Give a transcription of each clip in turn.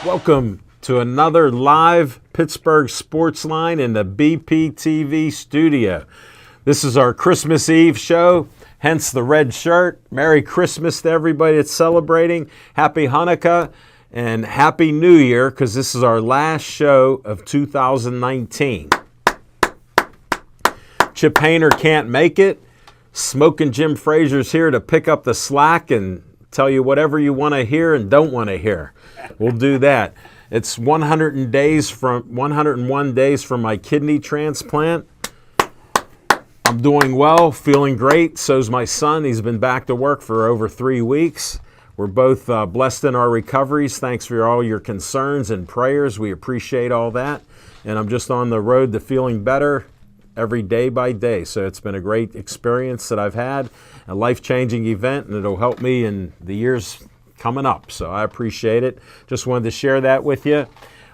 Welcome to another live Pittsburgh Sportsline in the BPTV studio. This is our Christmas Eve show, hence the red shirt. Merry Christmas to everybody that's celebrating. Happy Hanukkah and Happy New Year, because this is our last show of 2019. Chip Hayner can't make it. Smoking Jim Frazier's here to pick up the slack and tell you whatever you want to hear and don't want to hear. We'll do that. It's 101 days from my kidney transplant. I'm doing well, feeling great. So's my son. He's been back to work for over 3 weeks. We're both blessed in our recoveries. Thanks for all your concerns and prayers. We appreciate all that. And I'm just on the road to feeling better every day by day. So it's been a great experience that I've had, a life-changing event, and it'll help me in the years coming up. So I appreciate it. Just wanted to share that with you.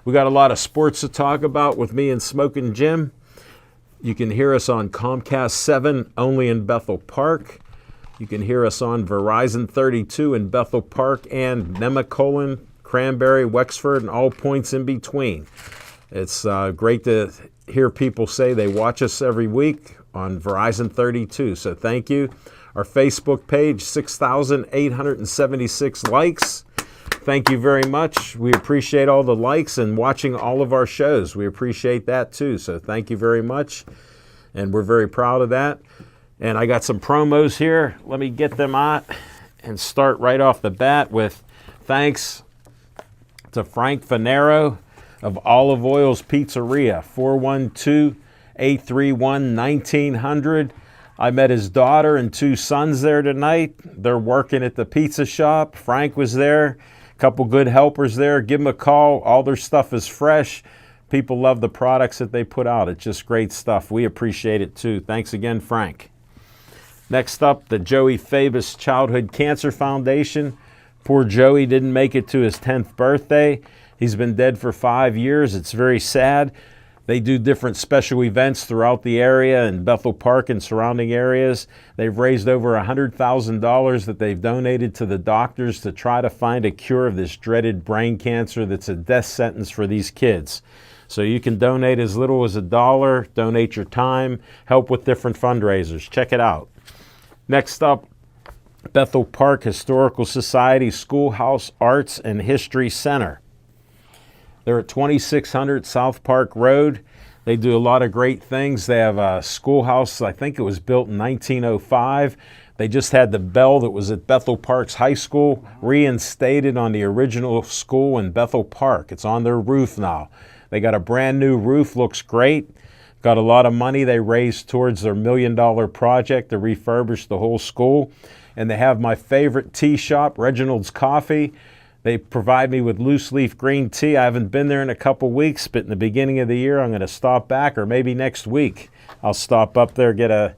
We got a lot of sports to talk about with me and Smoking Jim. You can hear us on Comcast 7 only in Bethel Park. You can hear us on Verizon 32 in Bethel Park and Nemacolin, Cranberry, Wexford, and all points in between. It's great to hear people say they watch us every week on Verizon 32, so thank you. Our Facebook page, 6,876 likes. Thank you very much. We appreciate all the likes and watching all of our shows. We appreciate that too, so thank you very much, and we're very proud of that. And I got some promos here. Let me get them out and start right off the bat with thanks to Frank Fanero of Olive Oil's Pizzeria, 412-831-1900. I met his daughter and 2 sons there tonight. They're working at the pizza shop. Frank was there, a couple good helpers there. Give them a call. All their stuff is fresh. People love the products that they put out. It's just great stuff. We appreciate it too. Thanks again, Frank. Next up, the Joey Fabus Childhood Cancer Foundation. Poor Joey didn't make it to his 10th birthday. He's been dead for 5 years. It's very sad. They do different special events throughout the area in Bethel Park and surrounding areas. They've raised over $100,000 that they've donated to the doctors to try to find a cure of this dreaded brain cancer that's a death sentence for these kids. So you can donate as little as $1, donate your time, help with different fundraisers. Check it out. Next up, Bethel Park Historical Society Schoolhouse Arts and History Center. They're at 2600 South Park Road. They do a lot of great things. They have a schoolhouse, I think it was built in 1905. They just had the bell that was at Bethel Park's high school reinstated on the original school in Bethel Park. It's on their roof now. They got a brand new roof, looks great. Got a lot of money they raised towards their $1 million project to refurbish the whole school. And they have my favorite tea shop, Reginald's Coffee. They provide me with loose leaf green tea. I haven't been there in a couple weeks, but in the beginning of the year, I'm going to stop back, or maybe next week, I'll stop up there, get a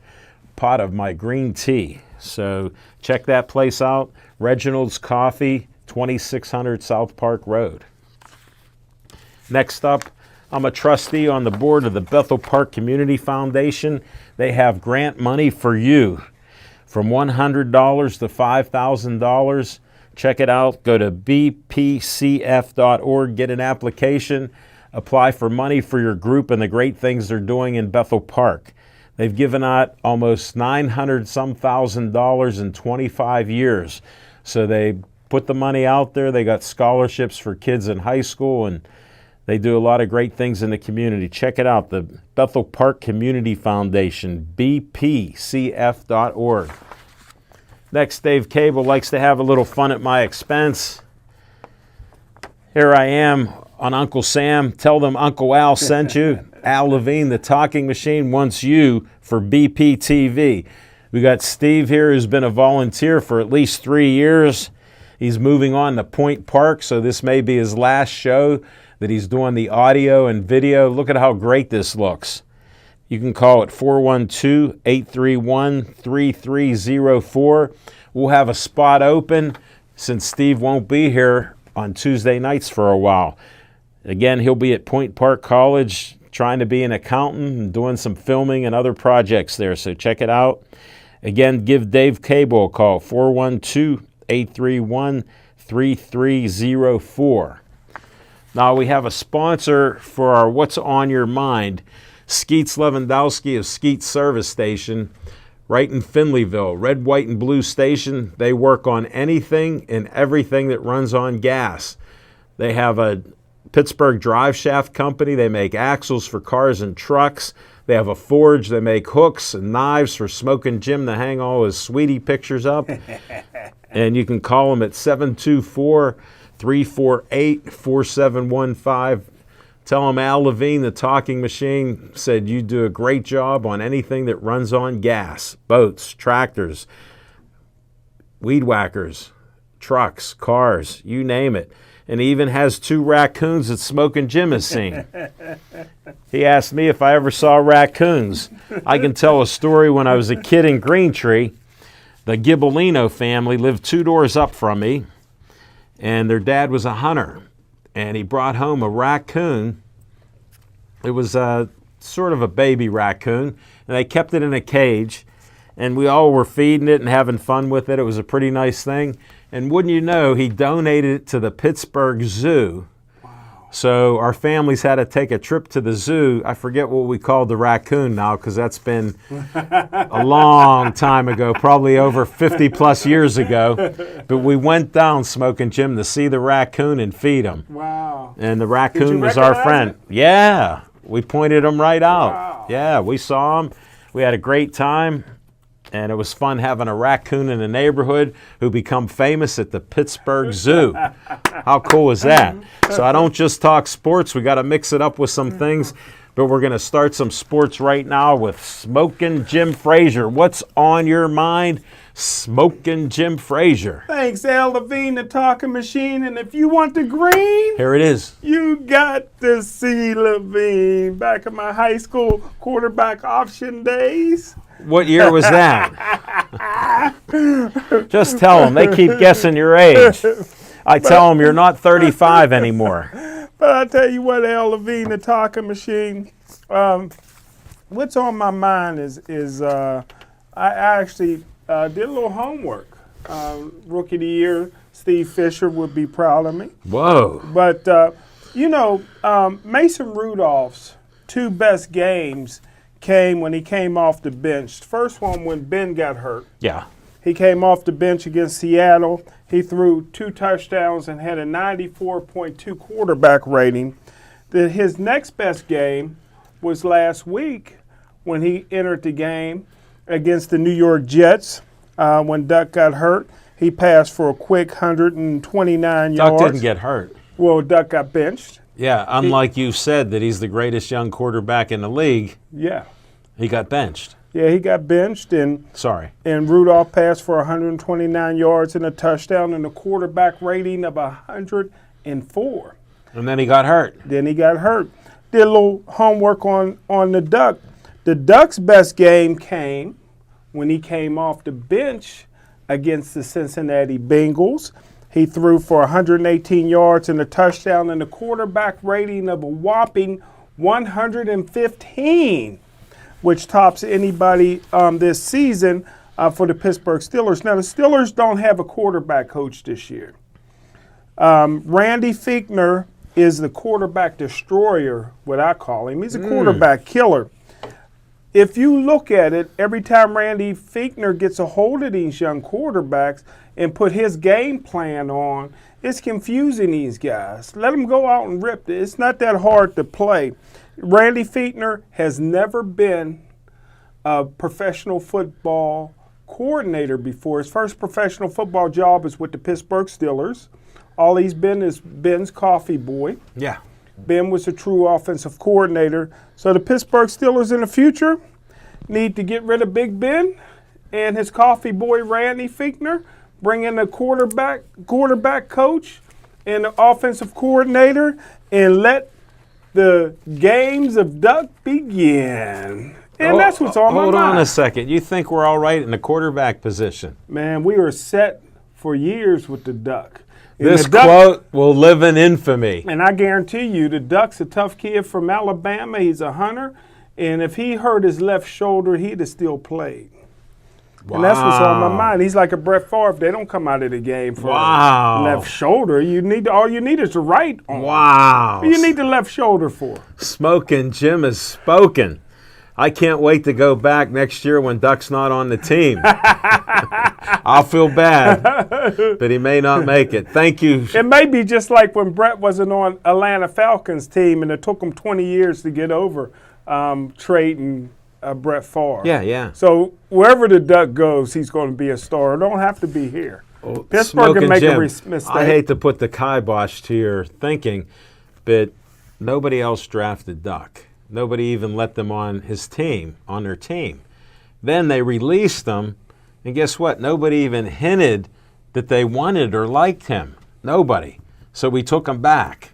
pot of my green tea. So check that place out. Reginald's Coffee, 2600 South Park Road. Next up, I'm a trustee on the board of the Bethel Park Community Foundation. They have grant money for you from $100 to $5,000. Check it out. Go to bpcf.org, get an application, apply for money for your group and the great things they're doing in Bethel Park. They've given out almost $900-some thousand in 25 years. So they put the money out there. They got scholarships for kids in high school, and they do a lot of great things in the community. Check it out, the Bethel Park Community Foundation, bpcf.org. Next, Dave Cable likes to have a little fun at my expense. Here I am on Uncle Sam. Tell them Uncle Al sent you. Al Levine, the talking machine, wants you for BPTV. We got Steve here, who's been a volunteer for at least 3 years. He's moving on to Point Park, so this may be his last show that he's doing the audio and video. Look at how great this looks. You can call it 412-831-3304. We'll have a spot open since Steve won't be here on Tuesday nights for a while. Again, he'll be at Point Park College trying to be an accountant and doing some filming and other projects there, so check it out. Again, give Dave Cable a call, 412-831-3304. Now we have a sponsor for our What's on Your Mind, Skeets Lewandowski of Skeets Service Station, right in Finleyville. Red, white, and blue station. They work on anything and everything that runs on gas. They have a Pittsburgh drive shaft company. They make axles for cars and trucks. They have a forge. They make hooks and knives for Smoking Jim to hang all his sweetie pictures up. And you can call them at 724-348-4715. Tell them Al Levine, the talking machine, said you do a great job on anything that runs on gas. Boats, tractors, weed whackers, trucks, cars, you name it. And he even has 2 raccoons that Smoking Jim has seen. He asked me if I ever saw raccoons. I can tell a story when I was a kid in Greentree. The Gibellino family lived 2 doors up from me, and their dad was a hunter. And he brought home a raccoon. It was sort of a baby raccoon, and they kept it in a cage, and we all were feeding it and having fun with it. It was a pretty nice thing. And wouldn't you know, he donated it to the Pittsburgh Zoo. Wow. So our families had to take a trip to the zoo. I forget what we called the raccoon now, because that's been a long time ago, probably over 50 plus years ago. But we went down, Smoking Jim, to see the raccoon and feed him. Wow. And the raccoon was our friend. Yeah, we pointed him right out. Wow. Yeah, we saw him. We had a great time. And it was fun having a raccoon in the neighborhood who become famous at the Pittsburgh Zoo. How cool is that? So I don't just talk sports. We got to mix it up with some things. But we're going to start some sports right now with Smoking Jim Frazier. What's on your mind, Smoking Jim Frazier? Thanks, Al Levine, the talking machine. And if you want the green, here it is. You got to see Levine back in my high school quarterback option days. What year was that? Just tell them. They keep guessing your age. I tell them you're not 35 anymore. But I tell you what, Al Levine, the talking machine, what's on my mind is I actually did a little homework. Rookie of the year, Steve Fisher would be proud of me. Whoa. But, Mason Rudolph's 2 best games came when he came off the bench. First one when Ben got hurt. Yeah. He came off the bench against Seattle. He threw 2 touchdowns and had a 94.2 quarterback rating. His next best game was last week when he entered the game against the New York Jets. When Duck got hurt, he passed for a quick 129 yards. Duck didn't get hurt. Well, Duck got benched. Yeah, unlike you said that he's the greatest young quarterback in the league. Yeah. He got benched. Yeah, he got benched. And Rudolph passed for 129 yards and a touchdown and a quarterback rating of 104. And then he got hurt. Did a little homework on the Duck. The Duck's best game came when he came off the bench against the Cincinnati Bengals. He threw for 118 yards and a touchdown and a quarterback rating of a whopping 115, which tops anybody this season for the Pittsburgh Steelers. Now, the Steelers don't have a quarterback coach this year. Randy Fichtner is the quarterback destroyer, what I call him. He's a quarterback killer. If you look at it, every time Randy Fichtner gets a hold of these young quarterbacks and put his game plan on, it's confusing these guys. Let them go out and rip it. It's not that hard to play. Randy Fichtner has never been a professional football coordinator before. His first professional football job is with the Pittsburgh Steelers. All he's been is Ben's coffee boy. Yeah. Ben was a true offensive coordinator. So the Pittsburgh Steelers in the future need to get rid of Big Ben and his coffee boy Randy Fichtner, bring in a quarterback coach and the offensive coordinator and let the games of duck begin. And that's what's on my mind. Hold on a second. You think we're all right in the quarterback position? Man, we were set for years with the duck. And This the duck, quote will live in infamy. and I guarantee you, the duck's a tough kid from Alabama. He's a hunter. And if he hurt his left shoulder, he'd have still played. Wow. And that's what's on my mind. He's like a Brett Favre. They don't come out of the game for left shoulder. All you need is the right arm. Wow. What do you need the left shoulder for? Smoking Jim has spoken. I can't wait to go back next year when Duck's not on the team. I'll feel bad, but he may not make it. Thank you. It may be just like when Brett wasn't on Atlanta Falcons team and it took him 20 years to get over trading Brett Favre. Yeah. So wherever the Duck goes, he's going to be a star. It don't have to be here. Pittsburgh can make a mistake. I hate to put the kibosh to your thinking, but nobody else drafted Duck. Nobody even let them on their team. Then they released them, and guess what? Nobody even hinted that they wanted or liked him. Nobody. So we took him back.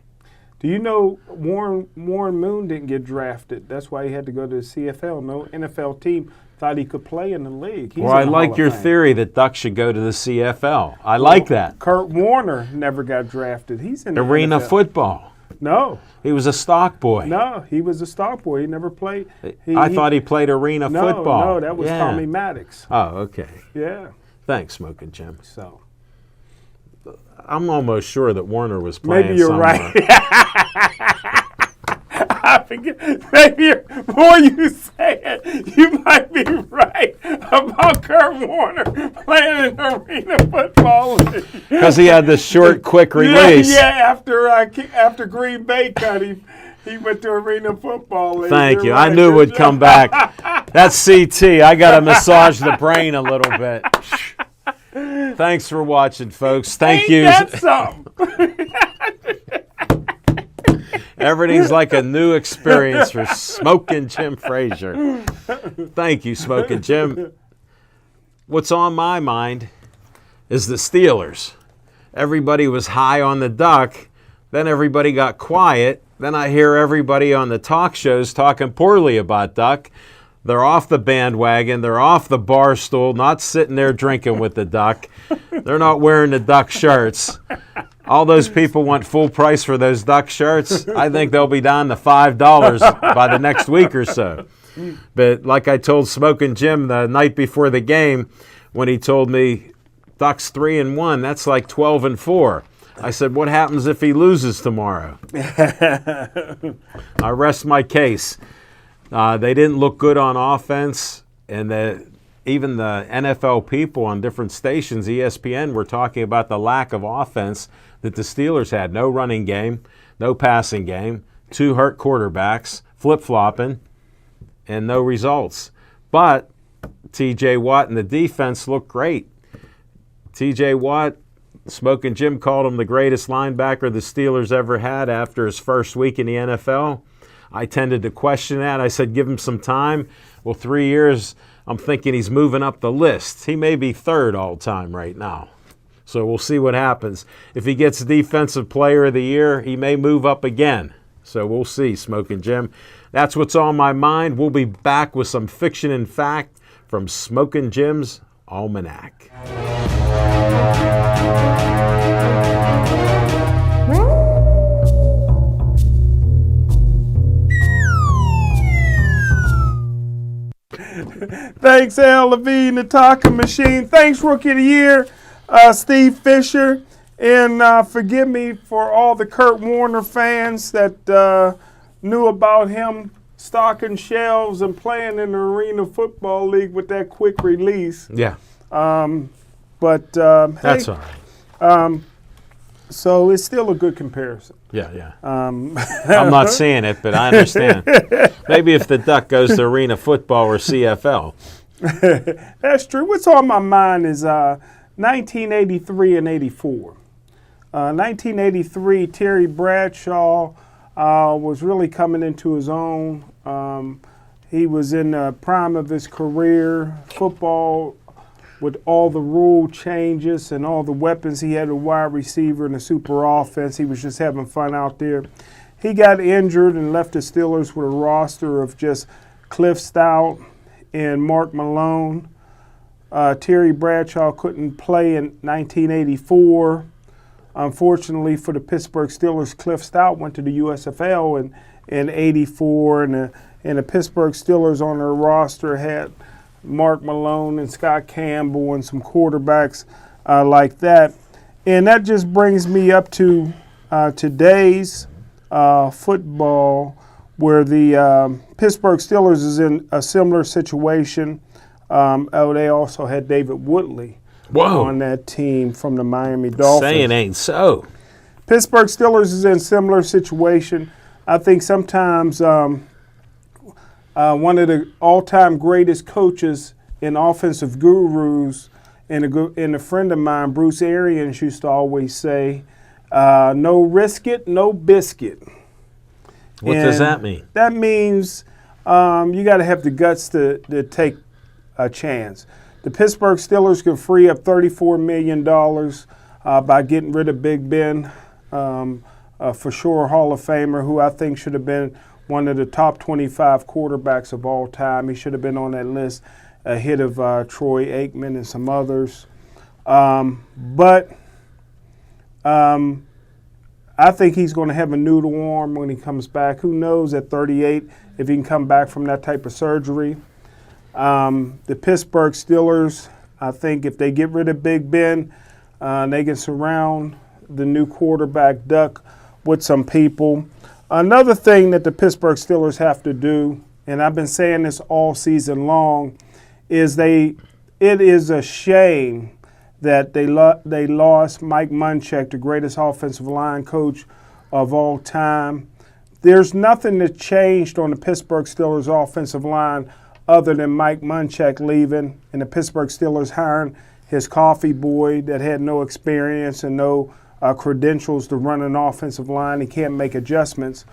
Do you know Warren Moon didn't get drafted? That's why he had to go to the CFL. No NFL team thought he could play in the league. Well, I like your theory that Duck should go to the CFL. I like that. Kurt Warner never got drafted. He's in the Arena NFL. football. No. He was a stock boy. No, he was a stock boy. He never played. I thought he played arena football. No, that was Tommy Maddox. Oh, okay. Yeah. Thanks, Smoking Jim. So I'm almost sure that Warner was playing maybe you're somewhere. right. I forget. Maybe the more you say it, you might be right about Kurt Warner playing in arena football. Because he had this short, quick release. Yeah, after Green Bay cut him, he went to arena football. Thank you. Right. I knew it would come back. That's CT. I got to massage the brain a little bit. Thanks for watching, folks. Thank you. That's something. Everything's like a new experience for Smoking Jim Frazier. Thank you, Smoking Jim. What's on my mind is the Steelers. Everybody was high on the Duck. Then everybody got quiet. Then I hear everybody on the talk shows talking poorly about Duck. They're off the bandwagon. They're off the bar stool, not sitting there drinking with the Duck. They're not wearing the Duck shirts. All those people want full price for those Duck shirts. I think they'll be down to $5 by the next week or so. But like I told Smoking Jim the night before the game, when he told me Duck's 3-1, that's like 12-4. I said, what happens if he loses tomorrow? I rest my case. They didn't look good on offense, and even the NFL people on different stations, ESPN, were talking about the lack of offense that the Steelers had. No running game, no passing game, 2 hurt quarterbacks, flip-flopping, and no results. But T.J. Watt and the defense looked great. T.J. Watt, Smoking Jim called him the greatest linebacker the Steelers ever had after his first week in the NFL. I tended to question that. I said, give him some time. Well, 3 years, I'm thinking he's moving up the list. He may be 3rd all time right now. So we'll see what happens. If he gets Defensive Player of the Year, he may move up again. So we'll see, Smoking Jim. That's what's on my mind. We'll be back with some fiction and fact from Smoking Jim's Almanac. Thanks, Al Levine, the talking machine. Thanks, Rookie of the Year, Steve Fisher. And forgive me for all the Kurt Warner fans that knew about him stocking shelves and playing in the Arena Football League with that quick release. Yeah. That's all right. So it's still a good comparison. Yeah. I'm not saying it, but I understand. Maybe if the Duck goes to Arena Football or CFL. That's true. What's on my mind is 1983 and 84. 1983, Terry Bradshaw was really coming into his own. He was in the prime of his career. Football with all the rule changes and all the weapons he had, a wide receiver and a super offense. He was just having fun out there. He got injured and left the Steelers with a roster of just Cliff Stout and Mark Malone. Terry Bradshaw couldn't play in 1984. Unfortunately for the Pittsburgh Steelers, Cliff Stout went to the USFL in 84, and the Pittsburgh Steelers on their roster had Mark Malone and Scott Campbell and some quarterbacks like that. And that just brings me up to today's football, where the Pittsburgh Steelers is in a similar situation. They also had David Woodley on that team from the Miami Dolphins. Saying ain't so. Pittsburgh Steelers is in a similar situation. I think sometimes one of the all-time greatest coaches and offensive gurus, and a friend of mine, Bruce Arians, used to always say, no risk it, no biscuit. What does that mean? That means you got to have the guts to take a chance. The Pittsburgh Steelers could free up $34 million by getting rid of Big Ben, for sure Hall of Famer, who I think should have been one of the top 25 quarterbacks of all time. He should have been on that list ahead of Troy Aikman and some others. But I think he's going to have a noodle arm when he comes back. Who knows at 38 if he can come back from that type of surgery. The Pittsburgh Steelers, I think if they get rid of Big Ben, they can surround the new quarterback Duck with some people. Another thing that the Pittsburgh Steelers have to do, and I've been saying this all season long, is it is a shame that they lost Mike Munchak, the greatest offensive line coach of all time. There's nothing that changed on the Pittsburgh Steelers offensive line other than Mike Munchak leaving and the Pittsburgh Steelers hiring his coffee boy that had no experience and no credentials to run an offensive line. He can't make adjustments.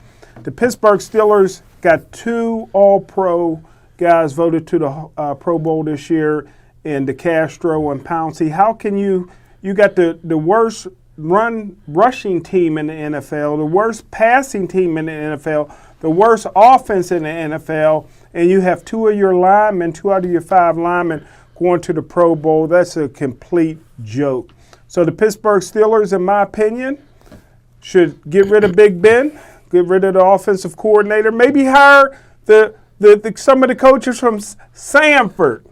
The Pittsburgh Steelers got 2 All-Pro guys voted to the Pro Bowl this year in DeCastro and Pouncey. How can you got the worst rushing team in the NFL, the worst passing team in the NFL, the worst offense in the NFL, and you have 2 of your linemen, 2 out of your 5 linemen going to the Pro Bowl? That's a complete joke. So the Pittsburgh Steelers, in my opinion, should get rid of Big Ben, get rid of the offensive coordinator, maybe hire some of the coaches from Sanford.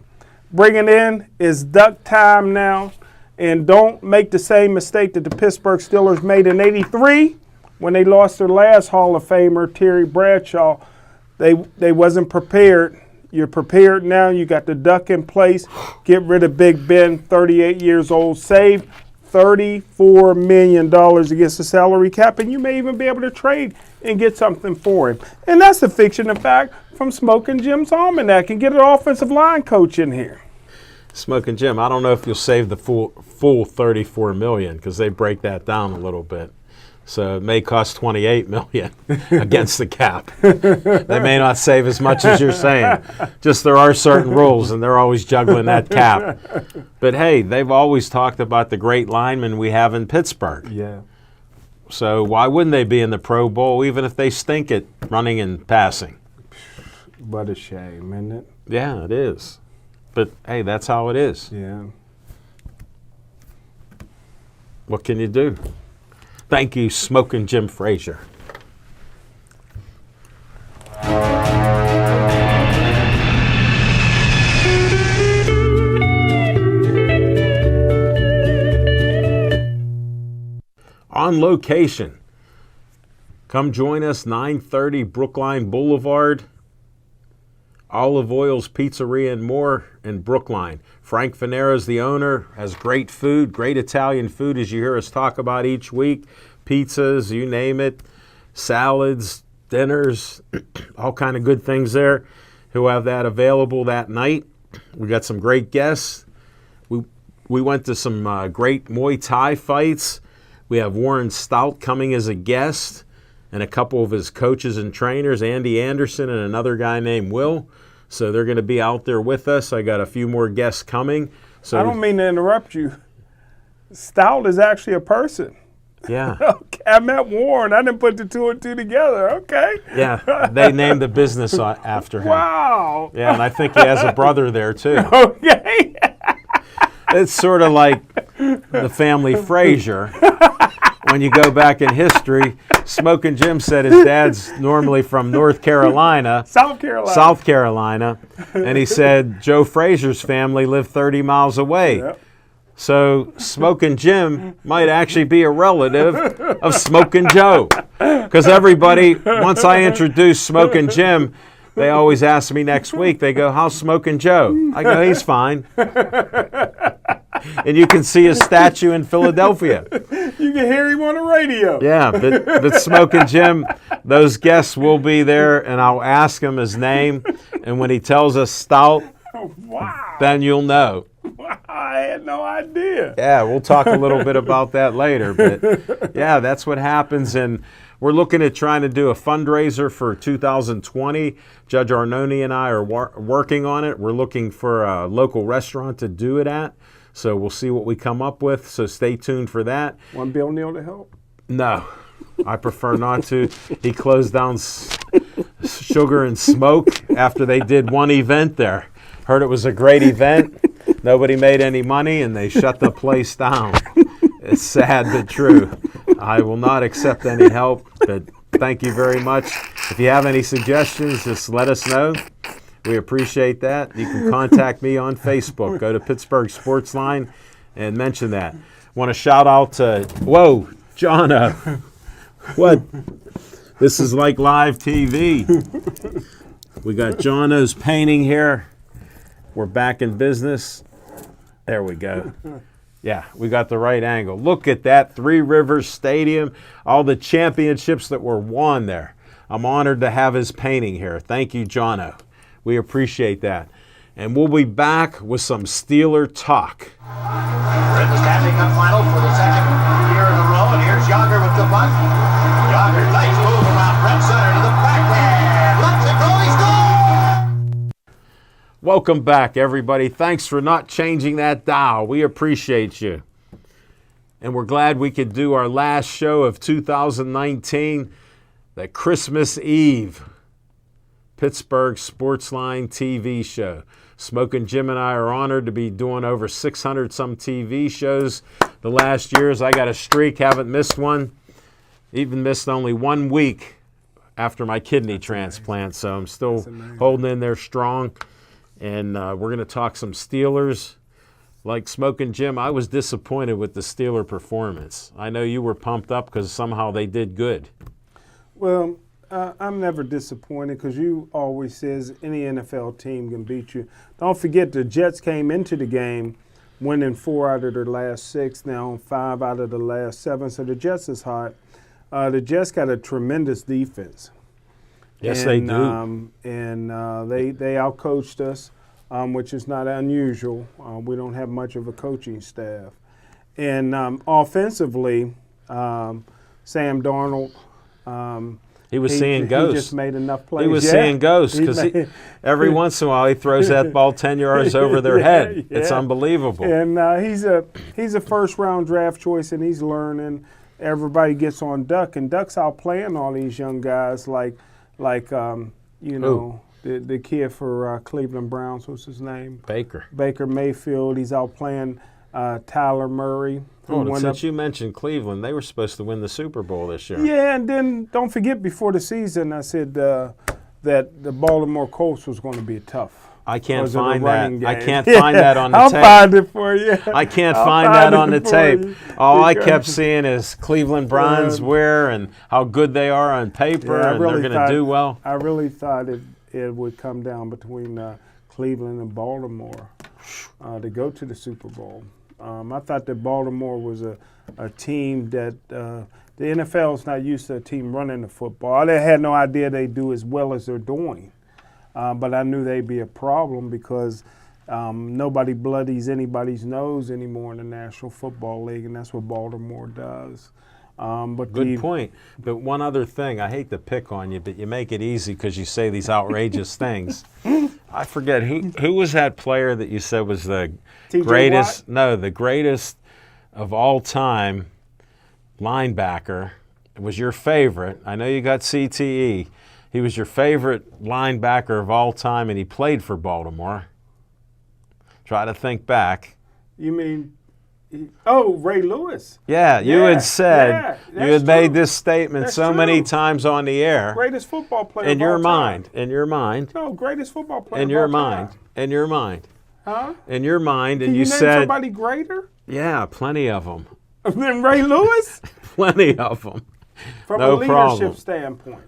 Bringing in is Duck time now, and don't make the same mistake that the Pittsburgh Steelers made in '83 when they lost their last Hall of Famer, Terry Bradshaw. They wasn't prepared. You're prepared now. You got the Duck in place. Get rid of Big Ben, 38 years old. Save $34 million against the salary cap, and you may even be able to trade and get something for him. And that's a fiction of fact from Smoking Jim's Almanac, and get an offensive line coach in here. Smoking Jim, I don't know if you'll save the full $34 million because they break that down a little bit. So it may cost $28 million against the cap. They may not save as much as you're saying. Just there are certain rules, and they're always juggling that cap. But, hey, they've always talked about the great linemen we have in Pittsburgh. Yeah. So why wouldn't they be in the Pro Bowl even if they stink at running and passing? What a shame, isn't it? Yeah, it is. But, hey, that's how it is. Yeah. What can you do? Thank you, Smoking Jim Frazier. On location. Come join us, 930 Brookline Boulevard. Olive Oil's Pizzeria and more in Brookline. Frank Fanera's the owner, has great food, great Italian food as you hear us talk about each week. Pizzas, you name it, salads, dinners, all kind of good things there. He'll have that available that night. We got some great guests. We went to some great Muay Thai fights. We have Warren Stout coming as a guest and a couple of his coaches and trainers, Andy Anderson and another guy named Will. So they're going to be out there with us. I got a few more guests coming. So I don't mean to interrupt you. Stout is actually a person. yeah. Okay, I met Warren. I didn't put the two and two together. Okay. Yeah, they named the business after him. Wow. Yeah, and I think he has a brother there too. Okay. It's sort of like the family Frazier. When you go back in history, Smoking Jim said his dad's normally from North Carolina, South Carolina. and he said Joe Frazier's family lived 30 miles away. Yep. So Smoking Jim might actually be a relative of Smoking Joe. Because everybody, once I introduce Smoking Jim, they always ask me next week, they go, how's Smoking Joe? I go, he's fine. And you can see his statue in Philadelphia. You can hear him on the radio. Yeah, but Smoking Jim, those guests will be there, and I'll ask him his name. And when he tells us Stout, Wow. then you'll know. I had no idea. Yeah, we'll talk a little bit about that later. But yeah, that's what happens. And we're looking at trying to do a fundraiser for 2020. Judge Arnone and I are working on it. We're looking for a local restaurant to do it at. So we'll see what we come up with. So stay tuned for that. Want Bill Neal to help? No, I prefer not to. He closed down Sugar and Smoke after they did one event there. Heard it was a great event. Nobody made any money, and they shut the place down. It's sad but true. I will not accept any help, but thank you very much. If you have any suggestions, just let us know. We appreciate that. You can contact me on Facebook. Go to Pittsburgh Sportsline and mention that. Want to shout out to, whoa, Jono. What? This is like live TV. We got Jono's painting here. We're back in business. There we go. Yeah, we got the right angle. Look at that, Three Rivers Stadium, all the championships that were won there. I'm honored to have his painting here. Thank you, Jono. We appreciate that. And we'll be back with some Steeler talk. We're in the Stanley Cup final for the second year in a row, and here's Yager with the puck. Yager, nice move around Brett Sutter to the backhand. Let's it go, he scores! Welcome back, everybody. Thanks for not changing that dial. We appreciate you. And we're glad we could do our last show of 2019, the Christmas Eve Pittsburgh Sportsline TV show. Smoking Jim and I are honored to be doing over 600 some TV shows the last years. I got a streak, haven't missed one. Even missed only 1 week after my kidney transplant, so I'm still holding in there strong. And we're going to talk some Steelers. Like Smoking Jim, I was disappointed with the Steeler performance. I know you were pumped up because somehow they did good. Well, I'm never disappointed because you always says any NFL team can beat you. Don't forget the Jets came into the game winning 4 out of their last 6, now 5 out of the last 7. So the Jets is hot. The Jets got a tremendous defense. Yes, and, they do. They outcoached us, which is not unusual. We don't have much of a coaching staff. And offensively, Sam Darnold. He was seeing ghosts. He just made enough plays. He was seeing ghosts because every once in a while he throws that ball 10 yards over their head. Yeah. It's unbelievable. And he's a first-round draft choice, and he's learning. Everybody gets on Duck, and Duck's outplaying all these young guys like the kid for Cleveland Browns. What's his name? Baker Mayfield. He's outplaying Tyler Murray. Since you mentioned Cleveland, they were supposed to win the Super Bowl this year. Yeah, and then don't forget before the season, I said that the Baltimore Colts was going to be tough. I can't find that. I can't find that on the tape. I'll find it for you. I can't find that on the tape. All I kept seeing is Cleveland Browns and how good they are on paper, and they're going to do well. I really thought it would come down between Cleveland and Baltimore to go to the Super Bowl. I thought that Baltimore was a team that the NFL is not used to a team running the football. I had no idea they'd do as well as they're doing. But I knew they'd be a problem because nobody bloodies anybody's nose anymore in the National Football League, and that's what Baltimore does. Good point. But one other thing, I hate to pick on you, but you make it easy because you say these outrageous things. I forget who was that player that you said was the TJ greatest? Watt? No, the greatest of all time linebacker. It was your favorite. I know you got CTE. He was your favorite linebacker of all time, and he played for Baltimore. Try to think back. You mean, Ray Lewis? Yeah, you had said, yeah, you had that's made true. this statement That's so many true. times on the air. Greatest football player In of your all mind, time. in your mind, No, greatest football player in of your all mind, time. in your mind, Huh? in your mind, Can and you you name said, somebody greater yeah, plenty of them. than Ray Lewis? Plenty of them. From No a leadership problem. standpoint.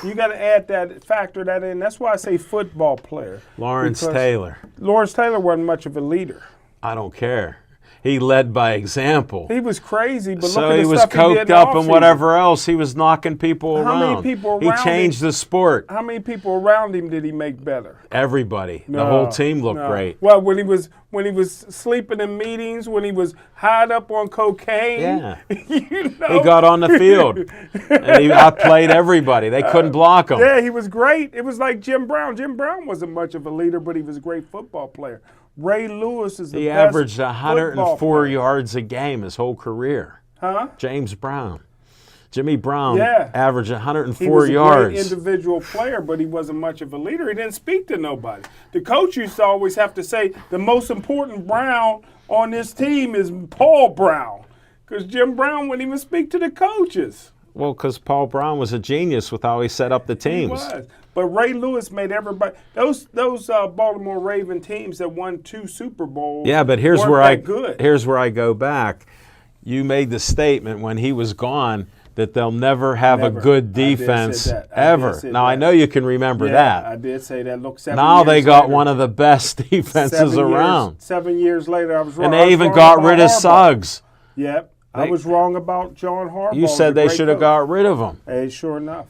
You got to add that, factor that in. That's why I say football player. Lawrence Because Taylor. Lawrence Taylor wasn't much of a leader. I don't care. He led by example. He was crazy, but So look at he the was stuff he did in coked the up and offseason. whatever else. He was knocking people around. How many people He around changed him- the sport. How many people around him did he make better? Everybody. The whole team looked great. Well, when he was sleeping in meetings, when he was high up on cocaine, Yeah. you know, He got on the field. And he outplayed everybody. They couldn't block him. Yeah, he was great. It was like Jim Brown. Jim Brown wasn't much of a leader, but he was a great football player. Ray Lewis is the He best averaged football 104 player. yards a game his whole career. Huh? James Brown. Jimmy Brown Yeah. averaged He 104 was a yards. great individual player, but he wasn't much of a leader. He didn't speak to nobody. The coach used to always have to say, the most important Brown on this team is Paul Brown. Because Jim Brown wouldn't even speak to the coaches. Well, because Paul Brown was a genius with how he set up the He teams. was. But Ray Lewis made everybody. Those Baltimore Raven teams that won 2 Super Bowls. Yeah, but here's weren't where that good. here's where I go back. You made the statement when he was gone that they'll never have Never. a good I did say defense that. I did ever. say Now I that. know you can remember Yeah, that. I did say that. Look, 7 Now they years got later, one of the best defenses 7 years- around. 7 years later, I was wrong. And I they was even wrong got about rid of Harbaugh. Suggs. Yep. I They- was wrong about John Harbaugh. You was said a they great should have coach. got rid of him. Hey, sure enough.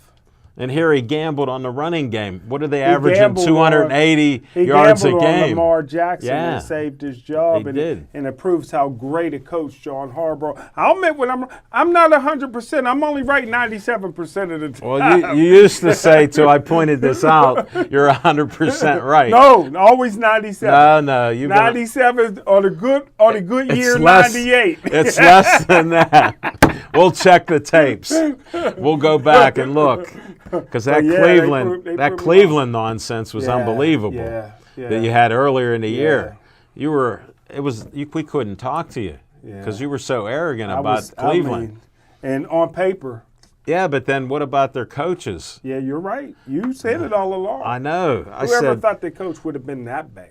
And here he gambled on the running game. What did they average in gambled 280 He yards a gambled on game? Lamar Jackson Yeah. and saved his job. He and, did. and it proves how great a coach John Harbaugh. I'll admit when I'm not 100%. I'm only right 97% of the time. Well, you used to say, till I pointed this out, you're 100% right. No, always 97. No, you've been, 97 on a good year. less, 98. It's less than that. We'll check the tapes. We'll go back and look, because that yeah, they proved Cleveland nonsense was Yeah, unbelievable. yeah. That you had earlier in the year. We couldn't talk to you because you were so arrogant about Cleveland. And on paper, Yeah, but then what about their coaches? yeah, you're right. You said it all along. I know. Whoever thought the coach would have been that bad?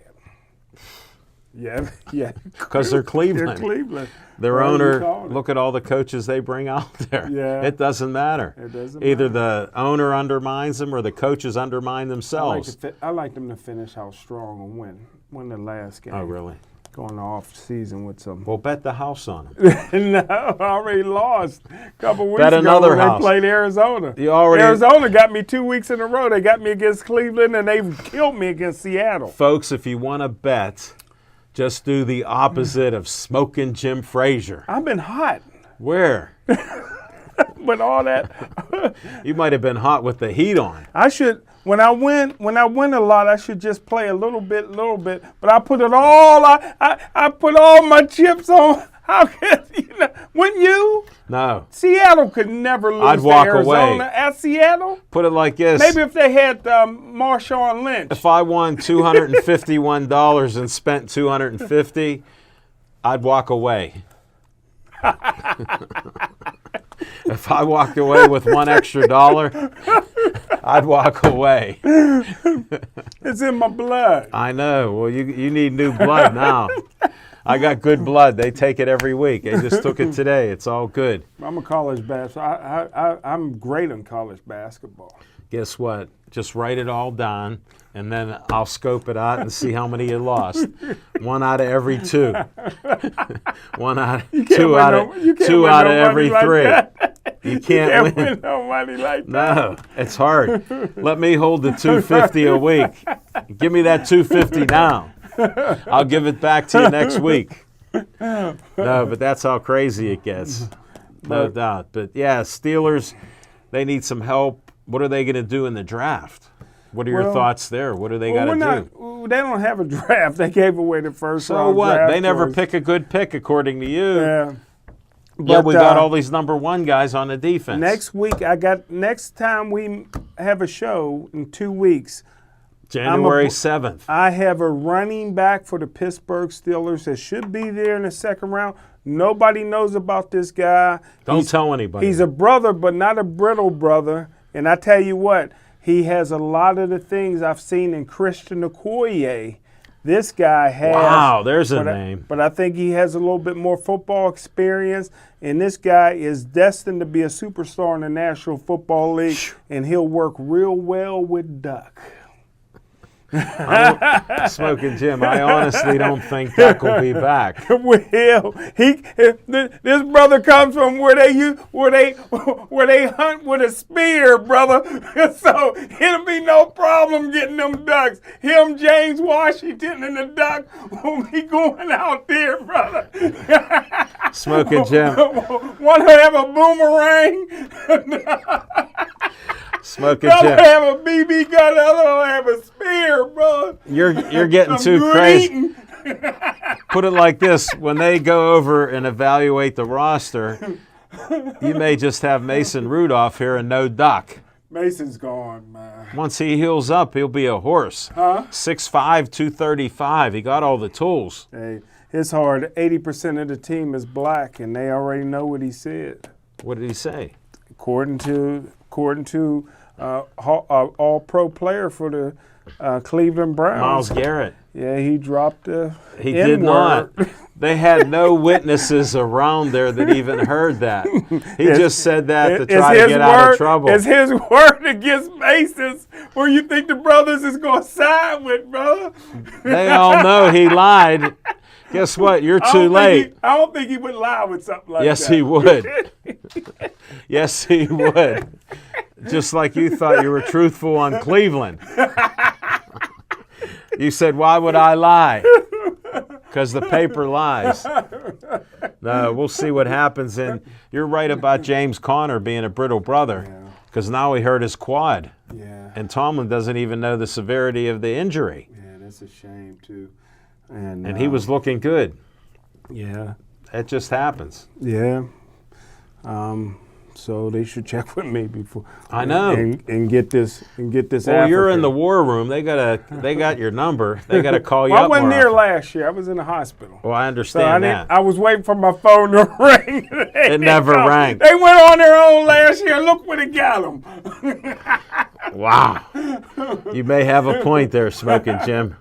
Yeah. because they're Cleveland. They're Cleveland. Their Whatever you owner, call it. look at all the coaches they bring out there. Yeah. It doesn't matter. It doesn't Either matter. the owner undermines them or the coaches undermine themselves. I like them to finish out strong and win the last game. Oh, really? Going off season with some. Well, bet the house on them. No, I already lost a couple weeks Bet ago another when house. they played Arizona. You already- Arizona got me 2 weeks in a row. They got me against Cleveland, and they killed me against Seattle. Folks, if you want to bet, just do the opposite of smoking Jim Frazier. I've been hot, Where? but all that. You might have been hot with the heat on. I should when I win a lot, I should just play a little bit. But I put it all. I put all my chips on. How could Wouldn't you? No. Seattle could never lose I'd to walk Arizona away. at Seattle. Put it like this. Maybe if they had Marshawn Lynch. If I won $251 and spent $250, I'd walk away. If I walked away with $1 extra, I'd walk away. It's in my blood. I know. Well, you need new blood now. I got good blood. They take it every week. They just took it today. It's all good. I'm a college basketball. I'm great in college basketball. Guess what? Just write it all down, and then I'll scope it out and see how many you lost. 1 out of every 2. 1 out of two out of 2 out of every 3. You can't win. No money like that. No, it's hard. Let me hold the $250 a week. Give me that $250 now. I'll give it back to you next week. No, but that's how crazy it gets. No doubt. But yeah, Steelers, they need some help. What are they going to do in the draft? What are your thoughts there? What do they got to do? They don't have a draft. They gave away the first round. So what? Draft They never choice. pick a good pick, according to you. Yeah. Yeah, we got all these number one guys on the defense. Next week, next time we have a show in 2 weeks, January 7th. I have a running back for the Pittsburgh Steelers that should be there in the second round. Nobody knows about this guy. Don't tell anybody. He's a brother, but not a brittle brother. And I tell you what, he has a lot of the things I've seen in Christian Okoye. This guy has. Wow, there's a name. But I think he has a little bit more football experience, and this guy is destined to be a superstar in the National Football League, and he'll work real well with Duck. Smoking Jim, I honestly don't think Duck will be back. Well, this brother comes from where they hunt with a spear, brother. So it'll be no problem getting them ducks. Him, James Washington, and the duck will be going out there, brother. Smoking Jim. One will have a boomerang. Smoking The other Jim. have a BB gun. The other will have a spear, brother. You're getting too Good crazy. eating. Put it like this: when they go over and evaluate the roster, you may just have Mason Rudolph here and no Duck. Mason's gone, man. Once he heals up, he'll be a horse. Huh? 6'5", 235. He got all the tools. Hey, it's hard. 80% of the team is black, and they already know what he said. What did he say? According to all-pro player for the Cleveland Browns. Miles Garrett. Yeah, he dropped the He did not. N-word. They had no witnesses around there that even heard that. He just said that to try to get out of trouble. It's his word against Mason's. Where you think the brothers is going to side with, brother? They all know he lied. Guess what? You're too late. I don't think he would lie with something like Yes, that. he would. Yes, he would. Just like you thought you were truthful on Cleveland. You said, why would I lie? Because the paper lies. No, we'll see what happens. And you're right about James Conner being a brittle brother, because now he hurt his quad. Yeah. And Tomlin doesn't even know the severity of the injury. Yeah, that's a shame, too. And He was looking good. Yeah. That just happens. Yeah. So they should check with me before. I know. And get this. Well, you're in the war room. They got your number. They got to call you Well, I up. wasn't more there often. last year. I was in the hospital. Well, I So understand that. I was waiting for my phone to ring. It never rang. They went on their own last year. Look where they got them. Wow. You may have a point there, Smoking Jim.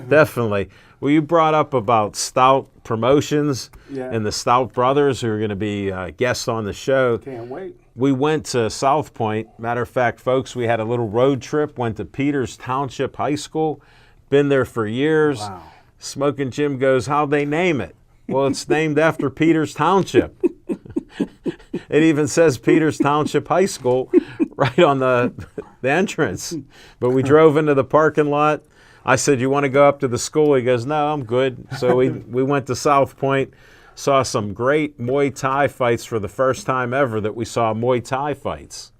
Definitely. Well, you brought up about Stout Promotions and the Stout brothers who are going to be guests on the show. Can't wait. We went to South Point. Matter of fact, folks, we had a little road trip, went to Peters Township High School. Been there for years. Wow. Smoking Jim goes, how'd they name it? Well, it's named after Peters Township. It even says Peters Township High School right on the entrance. But we drove into the parking lot. I said, you want to go up to the school? He goes, no, I'm good. So we went to South Point, saw some great Muay Thai fights for the first time ever that we saw Muay Thai fights.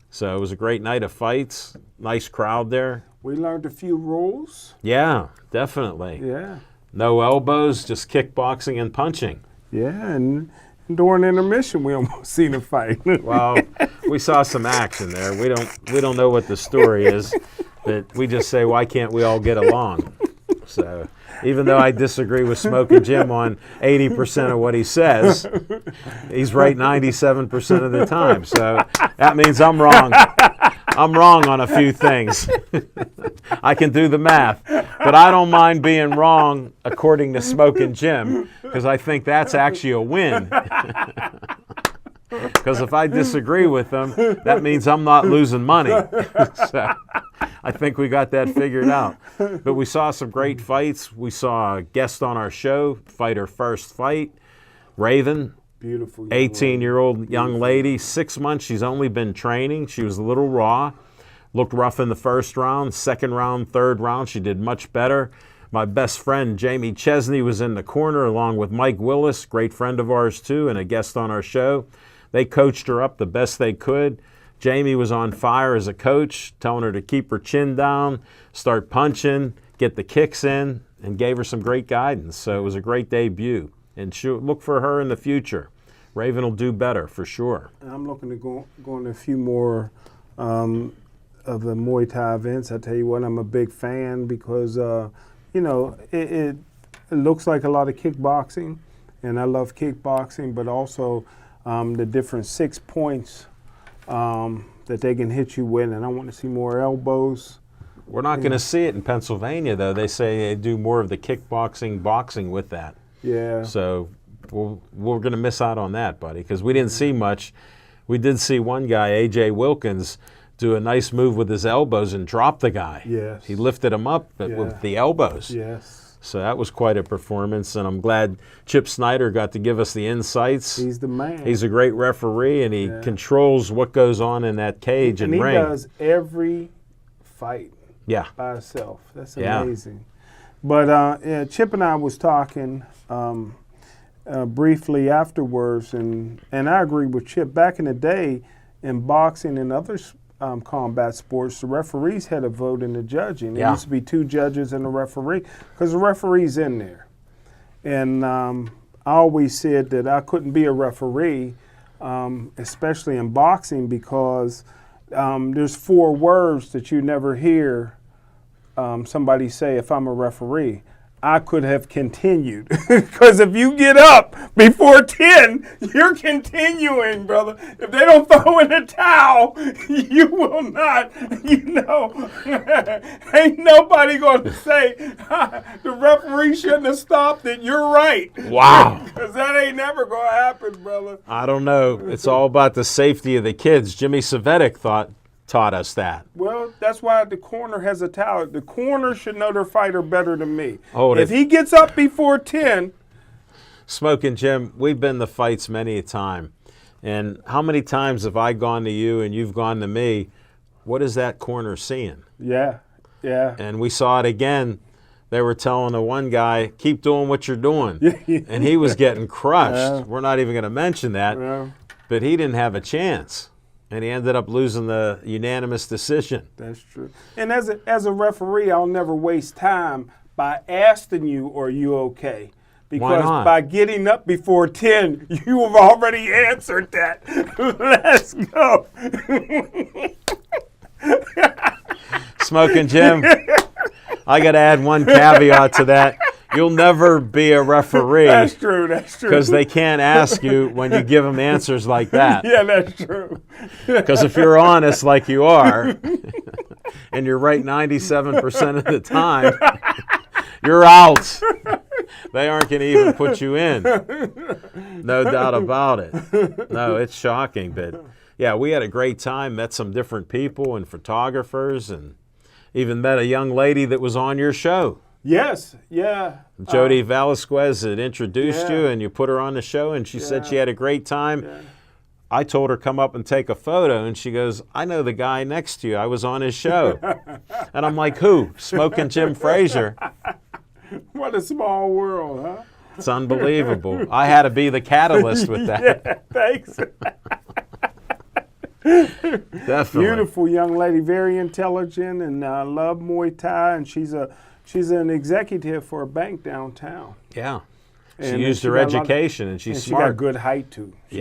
So it was a great night of fights. Nice crowd there. We learned a few rules. Yeah, definitely. Yeah. No elbows, just kickboxing and punching. Yeah, and during intermission, we almost seen a fight. Well, we saw some action there. We don't know what the story is, but we just say, why can't we all get along? So even though I disagree with Smoking Jim on 80% of what he says, he's right 97% of the time. So that means I'm wrong. I'm wrong on a few things. I can do the math, but I don't mind being wrong according to Smoking Jim, because I think that's actually a win. Because if I disagree with them, that means I'm not losing money. So I think we got that figured out. But we saw some great fights. We saw a guest on our show fight her first fight, Raven. Beautiful. 18-year-old young lady, 6 months. She's only been training. She was a little raw. Looked rough in the first round, second round, third round. She did much better. My best friend, Jamie Chesney, was in the corner along with Mike Willis, great friend of ours too, and a guest on our show. They coached her up the best they could. Jamie was on fire as a coach, telling her to keep her chin down, start punching, get the kicks in, and gave her some great guidance. So it was a great debut. And look for her in the future. Raven will do better for sure. I'm looking to go on a few more of the Muay Thai events. I tell you what, I'm a big fan because, it looks like a lot of kickboxing, and I love kickboxing, but also the different 6 points that they can hit you with, and I want to see more elbows. We're not going to see it in Pennsylvania, though. They say they do more of the kickboxing, boxing with that. Yeah. So we're going to miss out on that, buddy, because we didn't see much. We did see one guy, A.J. Wilkins, do a nice move with his elbows and drop the guy. Yes. He lifted him up with the elbows. Yes. So that was quite a performance, and I'm glad Chip Snyder got to give us the insights. He's the man. He's a great referee, and he controls what goes on in that cage and ring. He does every fight by himself. That's amazing. But Chip and I was talking briefly afterwards, and I agree with Chip. Back in the day, in boxing and other combat sports, the referees had a vote in the judging. There used to be 2 judges and a referee because the referee's in there. And I always said that I couldn't be a referee, especially in boxing, because there's 4 words that you never hear somebody say if I'm a referee. I could have continued. Because if you get up before 10, you're continuing, brother. If they don't throw in a towel, you will not, ain't nobody going to say the referee shouldn't have stopped it. You're right. Wow. Because that ain't never going to happen, brother. I don't know. It's all about the safety of the kids. Jimmy Savetic taught us that. Well, that's why the corner has a towel. The corner should know their fighter better than me. If he gets up before 10. Smoking Jim, we've been to fights many a time. And how many times have I gone to you and you've gone to me? What is that corner seeing? Yeah. And we saw it again. They were telling the one guy, keep doing what you're doing. And he was getting crushed. Yeah. We're not even going to mention that. Yeah. But he didn't have a chance. And he ended up losing the unanimous decision. That's true. And as a referee, I'll never waste time by asking you, are you okay? Because by getting up before 10, you have already answered that. Let's go. Smoking Jim, I got to add one caveat to that. You'll never be a referee. That's true. Because they can't ask you when you give them answers like that. Yeah, that's true. Because if you're honest like you are, and you're right 97% of the time, you're out. They aren't going to even put you in. No doubt about it. No, it's shocking. But, yeah, we had a great time, met some different people and photographers, and even met a young lady that was on your show. Yes, yeah. Jody Velasquez had introduced you, and you put her on the show, and she said she had a great time. Yeah. I told her come up and take a photo, and she goes, I know the guy next to you. I was on his show. And I'm like, who? Smoking Jim Frazier. What a small world, huh? It's unbelievable. I had to be the catalyst with that. Yeah, thanks. Definitely. Beautiful young lady, very intelligent, and love Muay Thai, and she's an executive for a bank downtown. Yeah. She used her education, and she's smart. She got good height, too. She